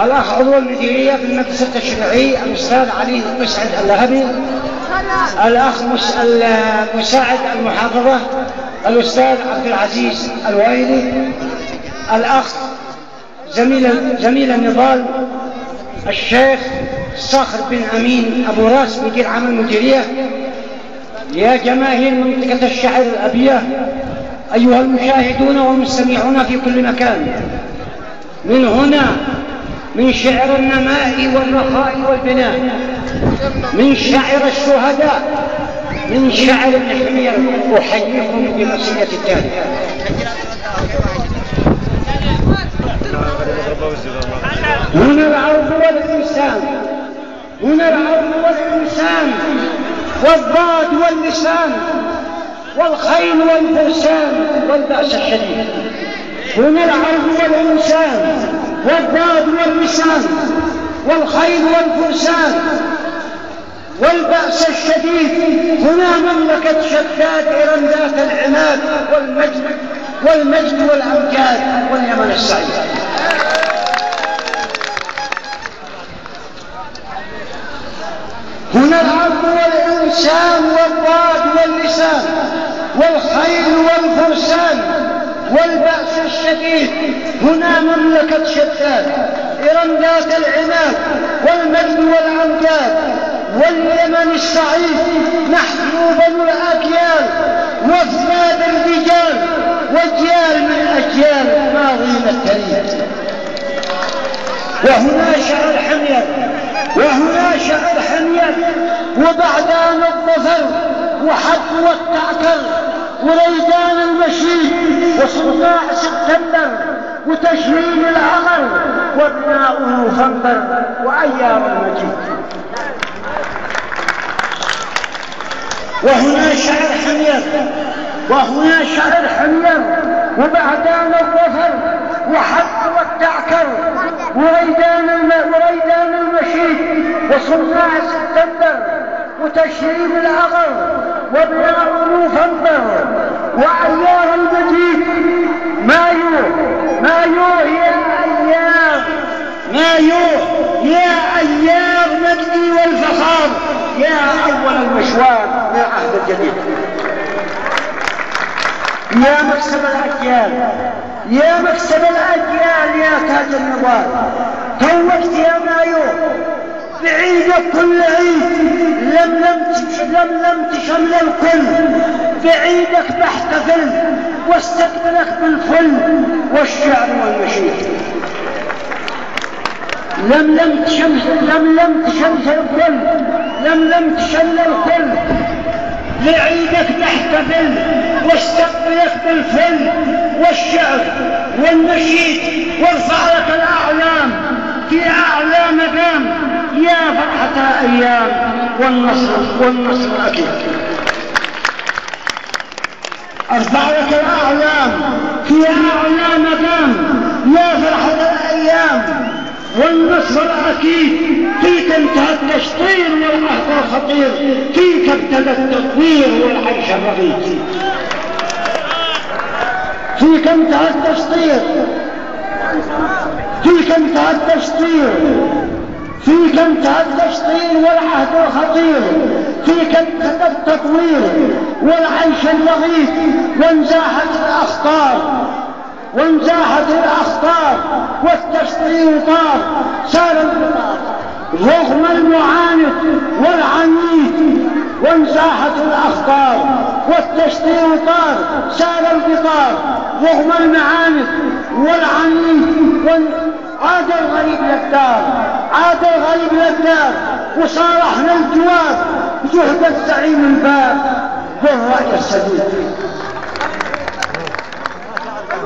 الأخ عضو المديرية في المجلس التشريعي الأستاذ علي مسعد اللهبي. الأخ مساعد المحافظة الأستاذ عبد العزيز الوائلي. الأخ زميل النضال الشيخ صخر بن أمين أبو راس مدير عام المديرية. يا جماهير منطقة الشعر الأبية، أيها المشاهدون والمستمعون في كل مكان، من هنا من شعر النماء والرخاء والبناء، من شعر الشهداء، من شعر ابن حمير، أحييكم بمسية التالي. هنا العرض والإنسان، هنا العرض والإنسان، والضاد واللسان، والخيل والفرسان والبأس الشديد. هنا العرض والإنسان، والضاد واللسان، والخيل والفرسان والبأس الشديد. هنا مملكة شداد إرم ذات العماد والمجد والأمجاد واليمن السعيد. هنا العرض والإنسان، والضاد واللسان، والخيل والفرسان والبأس الشديد. هنا مملكة شداد إرم ذات العماد والمجد والأمجاد واليمن السعيد. نحن بنو الأجيال وأفراد الرجال، وأجيال من أجيال ماضين التاريخ. وهنا شعر حمير، وهنا شعر حمير، وبعدان الظفر وحد والتعكر، وريدان المشيد، وصداع سبتمبر، وتشميل العمر، وابناء نوفمبر، وأيام المجيد. وهنا شعر حمير، وهنا شعر حمير، وبعدان الظفر وحد والتعكر، وريدان المشيد، وصداع سبتمبر، وتشريب العقر، وابناء نوفمبر، وأيام المجيد. مايو يا أيام، مايو يا أيام مجدي والفخار، يا أول المشوار يا عهد الجديد. يا مكسب الأجيال، يا مكسب الأجيال، يا تاج النضال. توجت يا مايو بعيدك كل عيد، لم تشمل الكل، بعيدك بحتفل واستقبلك بالفل والشعر والنشيد. لم تشمل الكل، بعيدك بحتفل واستقبلك بالفل والشعر والنشيد. وارفع لك الأعلام في أعلى مقام، يا فرحة أيام والنصر أكيد. أرفع لك الأعلام في أعلى مقام، يا فرحة الأيام والنصر أكيد. فيك انتهى التشطير والعهد الخطير، فيك ابتدى التطوير والعيش الرغيد. فيك انتهى التشطير، فيك انتهى التشطير، فيك انتهى التشطير والعهد الخطير، فيك ابتدى التطوير والعيش الرغيد. وانزاحت الأخطار والتشطير طار، سار القطار رغم المعاند والعنيد. وانزاحت الأخطار والتشطير طار، سار القطار رغم المعاند والعنيد. عاد الغريب للدار، عاد الغريب للدار، وصالحنا الجوار جهد الزعيم الباب بالرأي السديد.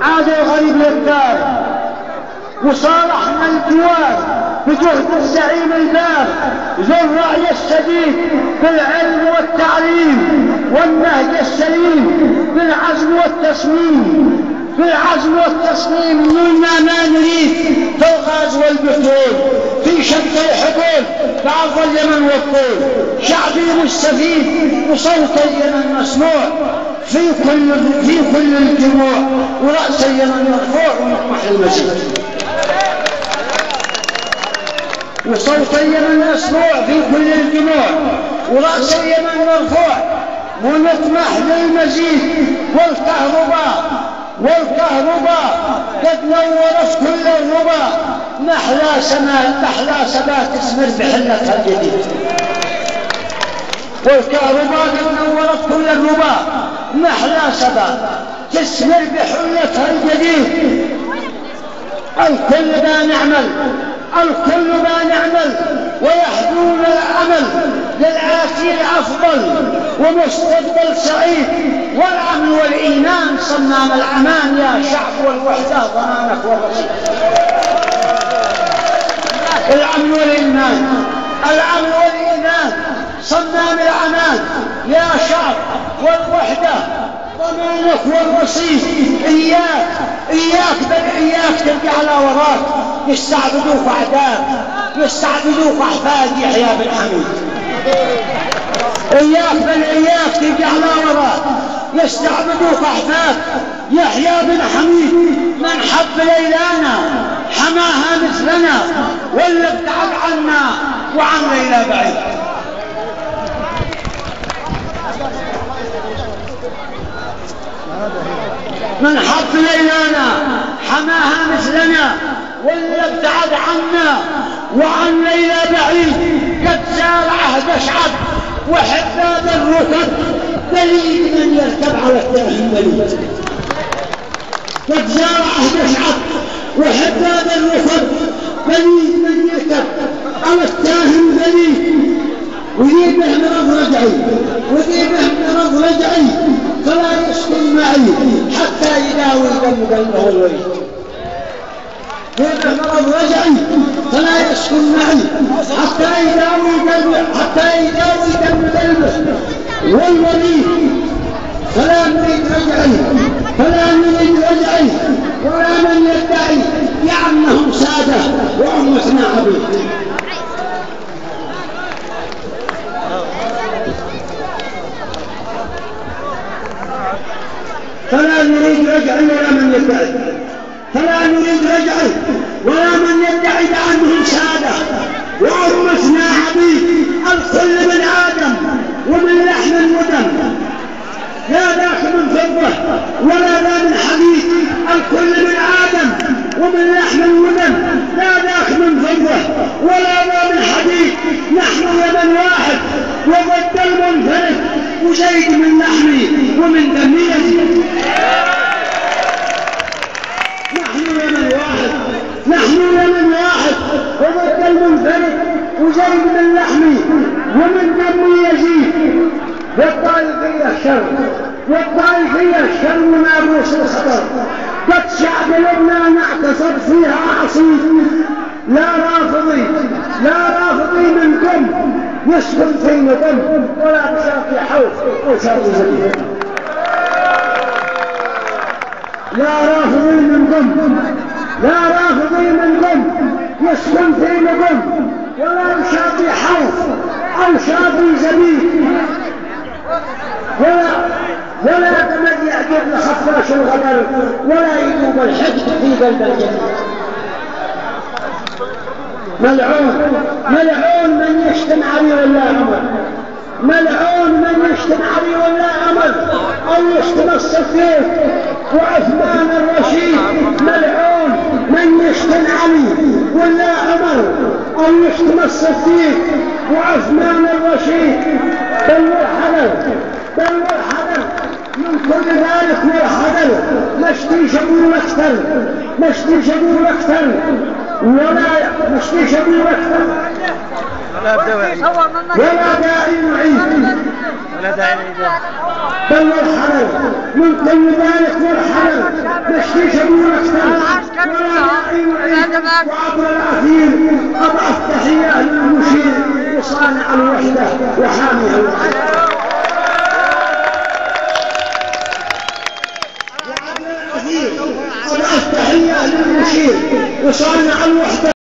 عاد الغريب للدار، وصالحنا الجوار بجهد الزعيم الباب ذو الرأي السديد، بالعلم والتعليم والنهج السليم، بالعزم والتصميم، بالعزم والتصميم. نلنا ما نريد في الغاز والبترول، في شتى الحقول بعض اليمن والطول. شعبي مستفيد وصوت اليمن مسموع، في كل الجموع، ورأسا يمن مرفوع ومطمح المزيد، وصوتا يمن مسموع في كل الجموع، ورأسا يمن مرفوع ونطمح للمزيد. والكهرباء قد نورت كل الربا، محلى سبات تسمر بحلتها الجديد. والكهرباء قد نورت كل الربا، محلى سبات تسمر بحلتها الجديد. الكل ما نعمل ويحدون الأمل للآتي الأفضل ومستقبل سعيد. والأمن والإيمان صمام الأمان يا شعب، والوحدة ضمانك والرصيد. الأمن والإيمان صمام الأمان يا شعب، والوحدة ضمانك والرصيد. إياك ترجع على وراك، يستعبدوك أعداء، يستعبدوك أحفاد يحيى بن حميد. إياك ترجع على وراك، يستعبدوك أحفاد يحيى بن حميد. من حب ليلانا حماها مثلنا، واللي ابتعد عنا وعن ليلى بعيد. من حب ليلانا حماها مثلنا، واللي ابتعد عنا وعن ليلى بعيد. قد زال عهد شعب وحباب الركب، بليد من يركب على التاهين بليد. قد زال عهد شعب وحباب الركب، بليد من يركب على التاهين بليد. وذي به مرض رجعي فلا يسكن معي، حتى يداوي قلبه الوريد. به مرض رجعي فلا يسكن معي، حتى يداوي قلبه والوريد. فلا نريد رجعي ولا من يدعي بأنهم سادة وأمتنا عبيد. فلا نريد رجعي ولا من يدعي بأنهم سادة وأمتنا عبيد. الكل من آدم ومن لحم ودم، لا ذاك من فضة ولا ذا من حديد. الكل من آدم ومن لحم ودم، لا ذاك من فضة ولا ذا من حديد. نحن يمن واحد وضد المنفرد، وزيد من لحمي ومن دمي يزيد. نحن يمن واحد وضد المنفرد، وزيد من لحمي ومن دمي يزيد. والطائفية الشر وناموس الخطر، قد شعب لبنان اعتصر فيها عصيد. لا رافضي منكم يسكن في ندم، ولا بشرط حوف وشرط زبيب. لا رافضي منكم يسكن في ندم، ولا بشرط حوف أو شرط زبيب. ولا تمد يعجب لخفاش الغدر، ولا يدوب الحج في قلب الجنة. ملعون من يشتم علي ولا عمر، ملعون من يشتم علي ولا عمر، أو يشتم الصفير وعثمان الرشيد. ملعون من يشتم علي ولا عمر، أو يشتم الصفير وعثمان الرشيد. بل والحذر من كل ذلك والحذر. مشتي شبور أكثر ولا داعي نعيد. بل والحذر من كل ذلك والحذر. مشتي شبور أكثر ولا داعي نعيد. وعبر الأثير أضعف تحية للمشير وصانع الوحدة وحاميها الوحدة.